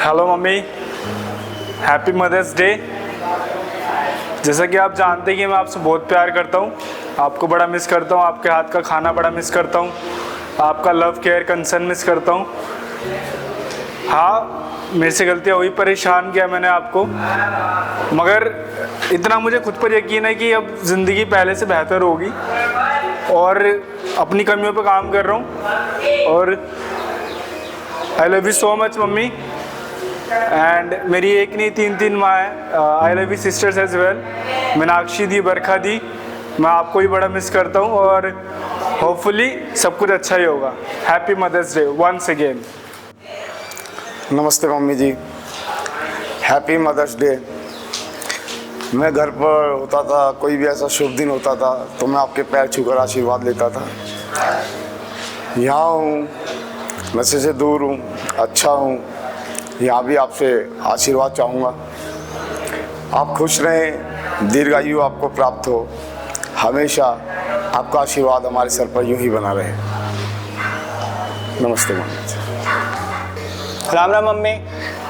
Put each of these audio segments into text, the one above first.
Hello mummy, happy mother's day. जैसा कि आप जानते हैं कि मैं आपसे बहुत प्यार करता हूँ, आपको बड़ा मिस करता हूँ, आपके हाथ का खाना बड़ा मिस करता हूँ, आपका लव केयर कंसर्न मिस करता हूँ। हाँ, मेरे से गलतियाँ हुई, परेशान किया मैंने आपको, मगर इतना मुझे खुद पर यकीन है कि अब ज़िंदगी पहले से बेहतर होगी और अपनी कमियों पर काम कर रहा हूँ। और I love you so much mummy. And मेरी एक नहीं तीन माँ है। I love you sisters as well, Meenakshi दी, बरखा दी। मैं आपको भी बड़ा मिस करता हूँ और होपफुली सब कुछ अच्छा ही होगा। Happy mother's day once again. नमस्ते mummy ji, happy mother's day. मैं घर पर होता था, कोई भी ऐसा शुभ दिन होता था तो मैं आपके पैर छूकर आशीर्वाद लेता था। यहाँ हूँ, नशे से दूर हूँ, अच्छा हूँ, यहाँ भी आपसे आशीर्वाद चाहूँगा। आप खुश रहें, दीर्घायु आपको प्राप्त हो, हमेशा आपका आशीर्वाद हमारे सर पर यूँ ही बना रहे। नमस्ते mummy. Ram Ram mummy,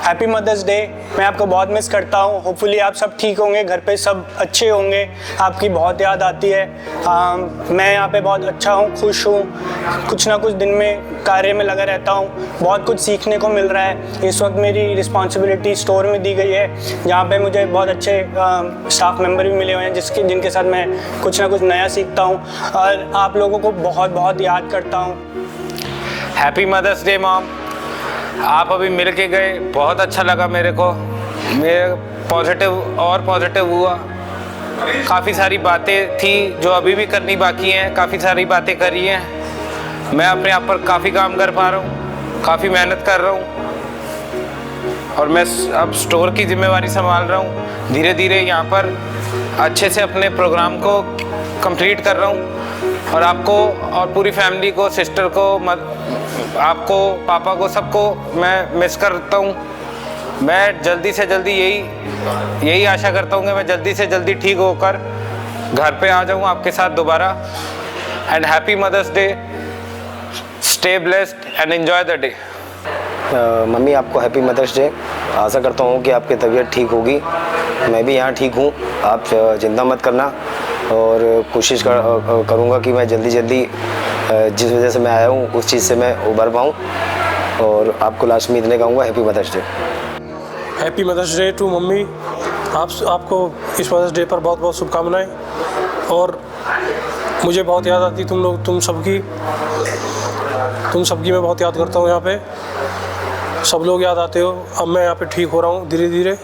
happy mother's day. मैं आपको बहुत मिस करता हूँ। होपफुली आप सब ठीक होंगे, घर पे सब अच्छे होंगे। आपकी बहुत याद आती है। मैं यहाँ पे बहुत अच्छा हूँ, खुश हूँ, कुछ ना कुछ दिन में कार्य में लगा रहता हूँ। बहुत कुछ सीखने को मिल रहा है। इस वक्त मेरी रिस्पॉन्सिबिलिटी स्टोर में दी गई है, जहाँ पे मुझे बहुत अच्छे स्टाफ मेंबर भी मिले हुए हैं जिनके साथ मैं कुछ ना कुछ नया सीखता हूँ और आप लोगों को बहुत बहुत याद करता हूँ। Happy mother's day mom. आप अभी मिल के गए, बहुत अच्छा लगा मेरे को। मेरे पॉजिटिव हुआ। काफ़ी सारी बातें थी जो अभी भी करनी बाकी हैं, काफ़ी सारी बातें करी हैं। मैं अपने आप पर काफ़ी काम कर पा रहा हूँ, काफ़ी मेहनत कर रहा हूँ और मैं अब स्टोर की जिम्मेवारी संभाल रहा हूँ। धीरे धीरे यहाँ पर अच्छे से अपने प्रोग्राम को कंप्लीट कर रहा हूँ और आपको और पूरी फैमिली को, सिस्टर को, आपको, पापा को, सबको मैं मिस करता हूँ। मैं जल्दी से जल्दी यही आशा करता हूँ कि मैं जल्दी से जल्दी ठीक होकर घर पे आ जाऊँ आपके साथ दोबारा। And happy mother's day, stay blessed and enjoy the day. Mummy, आपको हैप्पी मदर्स डे। आशा करता हूँ कि आपकी तबीयत ठीक होगी। मैं भी यहाँ ठीक हूँ, आप चिंता मत करना और कोशिश करूँगा कि मैं जल्दी जिस वजह से मैं आया हूँ उस चीज़ से मैं उबर पाऊँ। और आपको लास्ट में इतने कहूँगा, happy mother's day. Happy mother's day to mummy. आपको इस मदर्स डे पर बहुत बहुत शुभकामनाएं। और मुझे बहुत याद आती तुम सबकी मैं बहुत याद करता हूँ। यहाँ पे सब लोग याद आते हो। अब मैं यहाँ पे ठीक हो रहा हूँ धीरे धीरे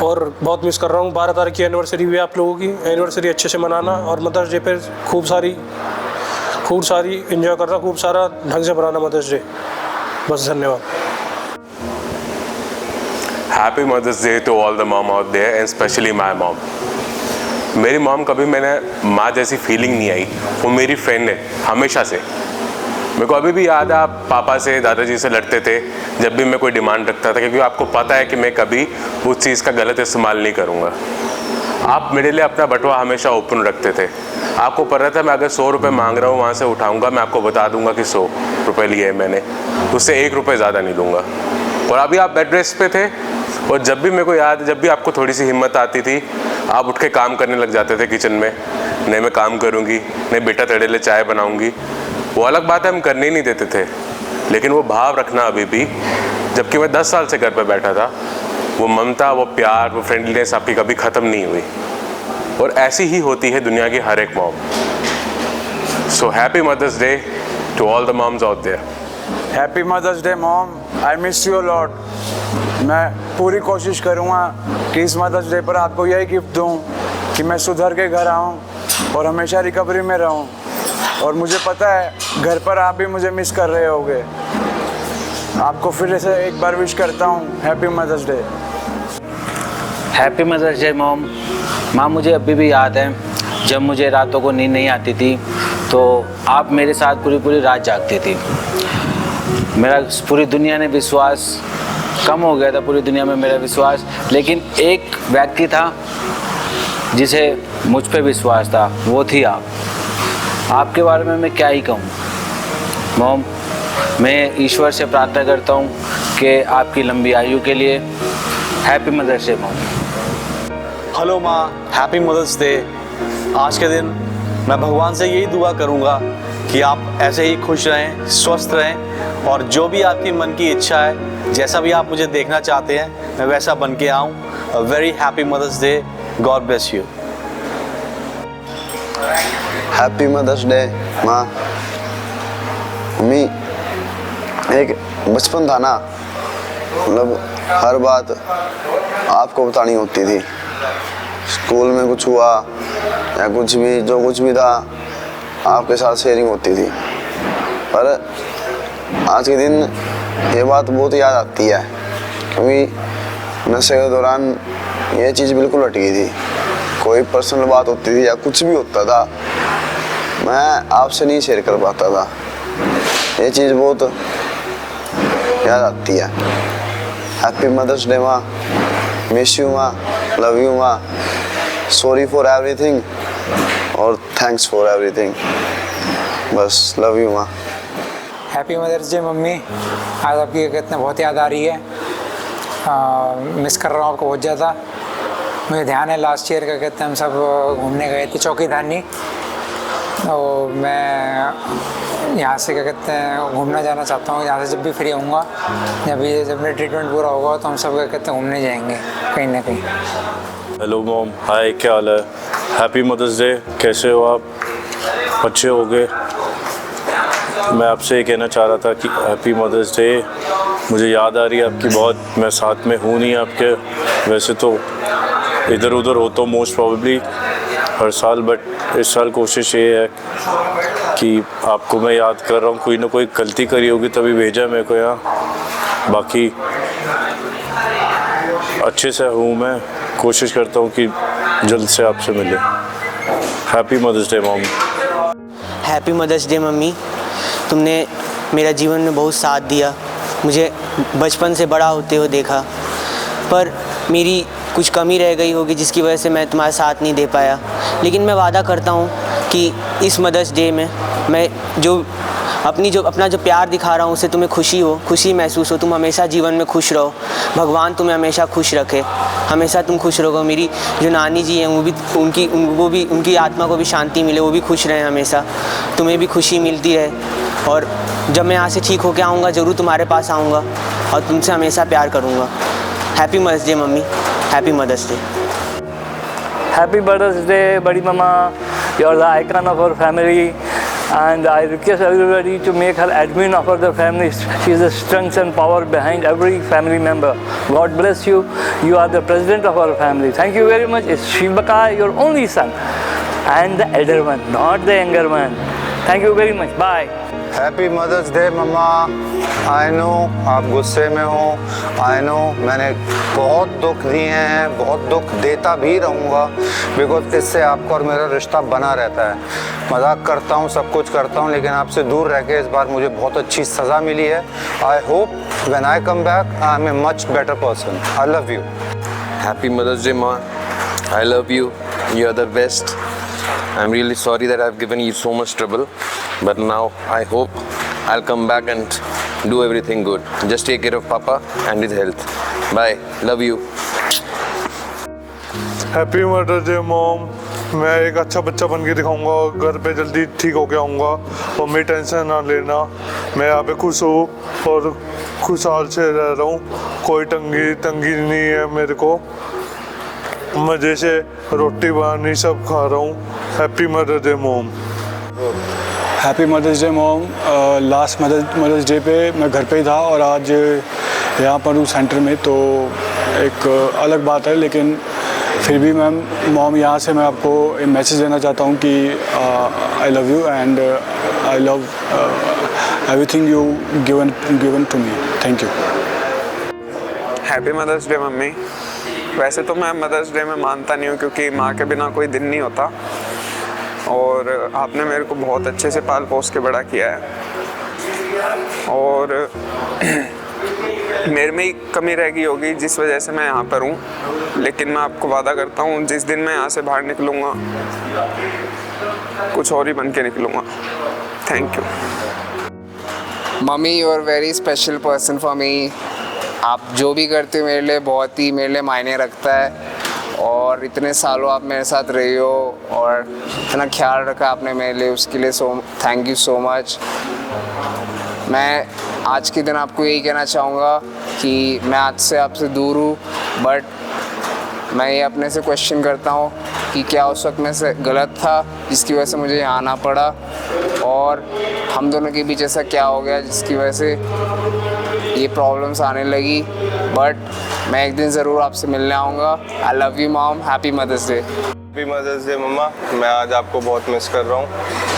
और बहुत मिस कर रहा हूँ। 12 तारीख की एनिवर्सरी भी आप लोगों की। एनिवर्सरी अच्छे से मनाना और मदर्स डे पे खूब सारी एंजॉय करना, खूब सारा ढंग से मनाना मदर्स डे। बस, धन्यवाद। Happy mother's day to all the mom out there and specially my mom. मेरी मॉम कभी मैंने माँ जैसी फीलिंग नहीं आई, वो मेरी फ्रेंड है हमेशा से। मेरे को अभी भी याद है, आप पापा से, दादाजी से लड़ते थे जब भी मैं कोई डिमांड रखता था, क्योंकि आपको पता है कि मैं कभी उस चीज़ का गलत इस्तेमाल नहीं करूँगा। आप मेरे लिए अपना बटुआ हमेशा ओपन रखते थे। आपको पता था मैं अगर 100 रुपये मांग रहा हूँ, वहाँ से उठाऊँगा, मैं आपको बता दूँगा कि 100 रुपये लिए मैंने, उससे 1 रुपये ज़्यादा नहीं लूँगा। और अभी आप बेड रेस्ट पे थे और जब भी मेरे को याद, जब भी आपको थोड़ी सी हिम्मत आती थी, आप उठ के काम करने लग जाते थे किचन में। नहीं मैं काम करूँगी, नहीं बेटा तेरे लिए चाय बनाऊँगी। वो अलग बात है, हम करने ही नहीं देते थे, लेकिन वो भाव रखना अभी भी, जबकि मैं 10 साल से घर पर बैठा था, वो ममता, वो प्यार, वो फ्रेंडलीनेस आपकी कभी ख़त्म नहीं हुई। और ऐसी ही होती है दुनिया की हर एक mom. So happy mother's day to all the moms out there. Happy mother's day mom, I miss you lot. मैं पूरी कोशिश करूँगा कि इस मदर्स डे पर आपको यही गिफ्ट दूँ कि मैं सुधर के घर आऊँ और हमेशा रिकवरी में रहूँ। और मुझे पता है घर पर आप भी मुझे मिस कर रहे होगे। आपको फिर से एक बार विश करता हूँ, happy mother's day. Happy mother's day mom. माँ, मुझे अभी भी याद है जब मुझे रातों को नींद नहीं आती थी तो आप मेरे साथ पूरी रात जागती थी। मेरा पूरी दुनिया ने विश्वास कम हो गया था, पूरी दुनिया में मेरा विश्वास, लेकिन एक व्यक्ति था जिसे मुझ पे विश्वास था, वो थी आप। आपके बारे में मैं क्या ही कहूँ मॉम। मैं ईश्वर से प्रार्थना करता हूँ के आपकी लंबी आयु के लिए happy mother's day mom. Hello माँ, हैप्पी मदर्स डे। आज के दिन मैं भगवान से यही दुआ करूँगा कि आप ऐसे ही खुश रहें, स्वस्थ रहें और जो भी आपकी मन की इच्छा है, जैसा भी आप मुझे देखना चाहते हैं, मैं वैसा बन के आऊँ। Very happy mother's day. God bless you. Happy mother's day माँ। मम्मी, एक बचपन था ना, मतलब हर बात आपको बतानी होती थी। स्कूल में कुछ हुआ या कुछ भी, जो कुछ भी था आपके साथ शेयरिंग होती थी। पर आज के दिन ये बात बहुत याद आती है, क्योंकि नशे के दौरान ये चीज़ बिल्कुल हट गई थी। कोई पर्सनल बात होती थी या कुछ भी होता था, मैं आपसे नहीं शेयर कर पाता था। ये चीज़ बहुत याद आती है। हैप्पी मदर्स डे माँ। मिस यू माँ, लव यू माँ, सॉरी फॉर एवरीथिंग और थैंक्स फॉर एवरीथिंग। बस लव यू माँ। Happy mother's day mummy. आज आपकी कहते हैं बहुत याद आ रही है, मिस कर रहा हूँ आपको बहुत ज़्यादा। मुझे ध्यान है लास्ट ईयर का कहते हैं हम सब घूमने गए थे चौकीधानी, और मैं यहाँ से क्या कहते हैं घूमना जाना चाहता हूँ। यहाँ से जब भी फ्री होऊंगा, जब मेरा ट्रीटमेंट पूरा होगा तो हम सब क्या कहते हैं घूमने जाएंगे कहीं ना कहीं। हेलो मॉम, हाय, क्या हाल है? Happy mother's day. कैसे हो आप? अच्छे हो गए? मैं आपसे ये कहना चाह रहा था कि हैप्पी मदर्स डे। मुझे याद आ रही है आपकी बहुत। मैं साथ में हूँ नहीं आपके, वैसे तो इधर उधर होता हूँ मोस्ट प्रॉबेबली हर साल, बट इस साल कोशिश ये है कि आपको मैं याद कर रहा हूँ। कोई ना कोई गलती करी होगी तभी भेजा मेरे को यहाँ। बाकी अच्छे से हूँ मैं, कोशिश करता हूँ कि जल्द से आपसे मिले। Happy mother's day mom. Happy mother's day mummy. तुमने मेरा जीवन में बहुत साथ दिया, मुझे बचपन से बड़ा होते हुए देखा, पर मेरी कुछ कमी रह गई होगी जिसकी वजह से मैं तुम्हारा साथ नहीं दे पाया। लेकिन मैं वादा करता हूँ कि इस मदर्स डे में मैं अपना जो प्यार दिखा रहा हूँ उससे तुम्हें खुशी महसूस हो। तुम हमेशा जीवन में खुश रहो, भगवान तुम्हें हमेशा खुश रखे, हमेशा तुम खुश रहो। मेरी जो नानी जी हैं वो भी उनकी आत्मा को भी शांति मिले, वो भी खुश रहें हमेशा, तुम्हें भी खुशी मिलती रहे। और जब मैं यहाँ से ठीक होकर आऊँगा ज़रूर तुम्हारे पास आऊँगा और तुमसे हमेशा प्यार करूँगा। Happy mother's day mummy, happy mother's day. Happy Mother's Day, Badi Mama. You're the icon of our family, and I request everybody to make her admin of our family. She is the strength and power behind every family member. God bless you. You are the president of our family. Thank you very much. It's Shivaka, your only son, and the elder one, not the younger one. Thank you very much. Bye. Happy mother's day mumma. I know आप गुस्से में हो, I know मैंने बहुत दुख दिए हैं, बहुत दुख देता भी रहूँगा, बिकॉज इससे आपका और मेरा रिश्ता बना रहता है। मजाक करता हूँ, सब कुछ करता हूँ, लेकिन आपसे दूर रह के इस बार मुझे बहुत अच्छी सज़ा मिली है। I hope when I come back I am a much better person. I love you. Happy mother's day माँ। I love you, you are the best. I'm really sorry that I've given you so much trouble, but now I hope I'll come back and do everything good. Just take care of Papa and his health. Bye. Love you. Happy mother's day mom. मैं एक अच्छा बच्चा बन के दिखाऊंगा और घर पे जल्दी ठीक होके आऊँगा। मम्मी टेंशन ना लेना, मैं यहाँ पे खुश हूँ और खुशहाल से रह रहा हूँ। कोई तंगी नहीं है मेरे को, मज़े से रोटी पानी सब खा रहा हूँ। Happy mother's day mom. Happy mother's day mom. Last mother's day पे मैं घर पे ही था और आज यहाँ पर हूँ सेंटर में, तो एक अलग बात है, लेकिन फिर भी मैम मॉम यहाँ से मैं आपको एक मैसेज देना चाहता हूँ कि I love you and I love everything you given to me. Thank you. Happy mother's day mummy. वैसे तो मैं मदर्स डे में मानता नहीं हूँ, क्योंकि माँ के बिना कोई दिन नहीं होता, और आपने मेरे को बहुत अच्छे से पाल पोस के बड़ा किया है, और मेरे में ही कमी रह गई होगी जिस वजह से मैं यहाँ पर हूँ। लेकिन मैं आपको वादा करता हूँ जिस दिन मैं यहाँ से बाहर निकलूँगा कुछ और ही बन के निकलूँगा। Thank you mummy. You are very special person for me. आप जो भी करते हो मेरे लिए बहुत ही मेरे लिए मायने रखता है, और इतने सालों आप मेरे साथ रही हो और इतना ख्याल रखा आपने मेरे लिए, उसके लिए थैंक यू सो मच। मैं आज के दिन आपको यही कहना चाहूँगा कि मैं आज से आपसे दूर हूँ, बट मैं ये अपने से क्वेश्चन करता हूँ कि क्या उस वक्त में से गलत था जिसकी वजह से मुझे यहाँ आना पड़ा, और हम दोनों के बीच ऐसा क्या हो गया जिसकी वजह से ये प्रॉब्लम्स आने लगी। बट मैं एक दिन ज़रूर आपसे मिलने आऊँगा। I love you mom, happy mother's day. Happy mother's day mama. मैं आज आपको बहुत मिस कर रहा हूँ,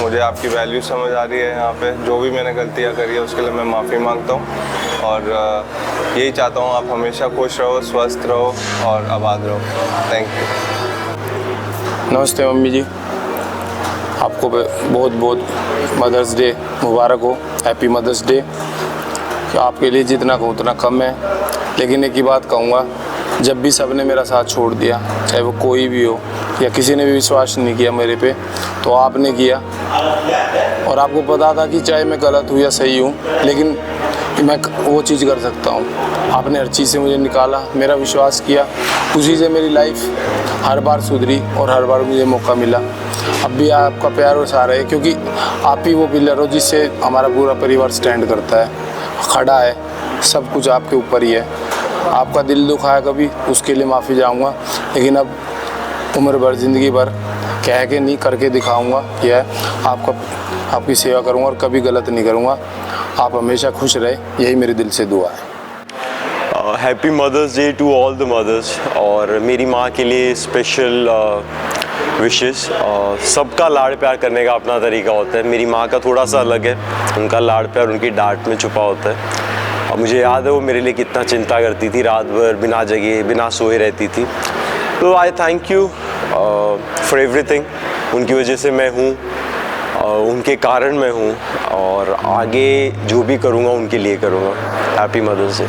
मुझे आपकी वैल्यू समझ आ रही है यहाँ पे। जो भी मैंने गलतियाँ करी है उसके लिए मैं माफ़ी मांगता हूँ, और यही चाहता हूँ आप हमेशा खुश रहो, स्वस्थ रहो और आबाद रहो। Thank you. नमस्ते मम्मी जी, आपको बहुत बहुत मदर्स डे मुबारक हो, हैप्पी मदर्स डे। आपके लिए जितना कहूँ उतना कम है, लेकिन एक ही बात कहूँगा, जब भी सबने मेरा साथ छोड़ दिया, चाहे वो कोई भी हो, या किसी ने भी विश्वास नहीं किया मेरे पे, तो आपने किया। और आपको पता था कि चाहे मैं गलत हूँ या सही हूँ, लेकिन मैं वो चीज़ कर सकता हूँ। आपने हर चीज़ से मुझे निकाला, मेरा विश्वास किया, उसी से मेरी लाइफ हर बार सुधरी और हर बार मुझे मौका मिला। अब भी आपका प्यार और सहारा है, क्योंकि आप ही वो पिलर हो जिससे हमारा पूरा परिवार स्टैंड करता है, खड़ा है। सब कुछ आपके ऊपर ही है। आपका दिल दुखा है कभी, उसके लिए माफ़ी चाहूँगा, लेकिन अब उम्र भर ज़िंदगी भर कह के नहीं करके दिखाऊँगा। यह आपकी सेवा करूँगा और कभी गलत नहीं करूँगा। आप हमेशा खुश रहे, यही मेरे दिल से दुआ है। Happy mother's day to all the mothers. और मेरी माँ के लिए स्पेशल विशेस। सबका लाड़ प्यार करने का अपना तरीका होता है, मेरी माँ का थोड़ा सा अलग है। उनका लाड़ प्यार उनकी डांट में छुपा होता है। और मुझे याद है वो मेरे लिए कितना चिंता करती थी, रात भर बिना जगे बिना सोए रहती थी। तो आई थैंक यू फॉर एवरीथिंग। उनकी वजह से मैं हूँ, उनके कारण मैं हूँ, और आगे जो भी करूँगा उनके लिए करूँगा। Happy mother's day.